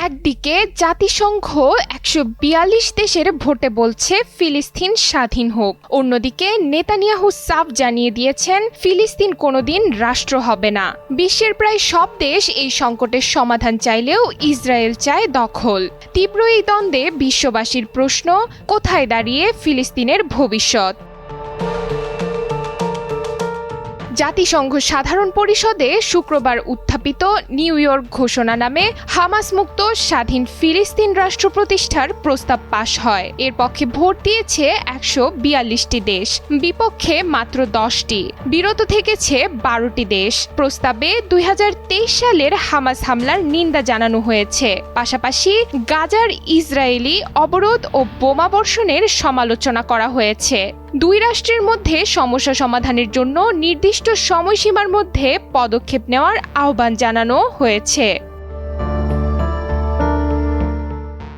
একদিকে জাতিসংঘ ১৪২ দেশের ভোটে বলছে ফিলিস্তিন স্বাধীন হোক, অন্যদিকে নেতানিয়াহু সাফ জানিয়ে দিয়েছেন ফিলিস্তিন কোনোদিন রাষ্ট্র হবে না। বিশ্বের প্রায় সব দেশ এই সংকটের সমাধান চাইলেও ইসরায়েল চায় দখল। তীব্র এই দ্বন্দ্বে বিশ্ববাসীর প্রশ্ন, কোথায় দাঁড়িয়ে ফিলিস্তিনের ভবিষ্যৎ? জাতিসংঘ সাধারণ পরিষদে শুক্রবার উত্থাপিত নিউ ইয়র্ক ঘোষণা নামে হামাস মুক্ত স্বাধীন ফিলিস্তিন রাষ্ট্র প্রতিষ্ঠার প্রস্তাব পাশ হয়। এর পক্ষে ভোট দিয়েছে ১৪২টি দেশ, বিপক্ষে মাত্র ১০টি। বিরত থেকেছে ১২টি দেশ। প্রস্তাবে ২০২৩ সালের হামাস হামলার নিন্দা জানানো হয়েছে। পাশাপাশি গাজার ইসরায়েলি অবরোধ ও বোমাবর্ষণের সমালোচনা করা হয়েছে। দুই রাষ্ট্রের মধ্যে সমস্যা সমাধানের জন্য নির্দিষ্ট সময়সীমার মধ্যে পদক্ষেপ নেওয়ার আহ্বান জানানো হয়েছে।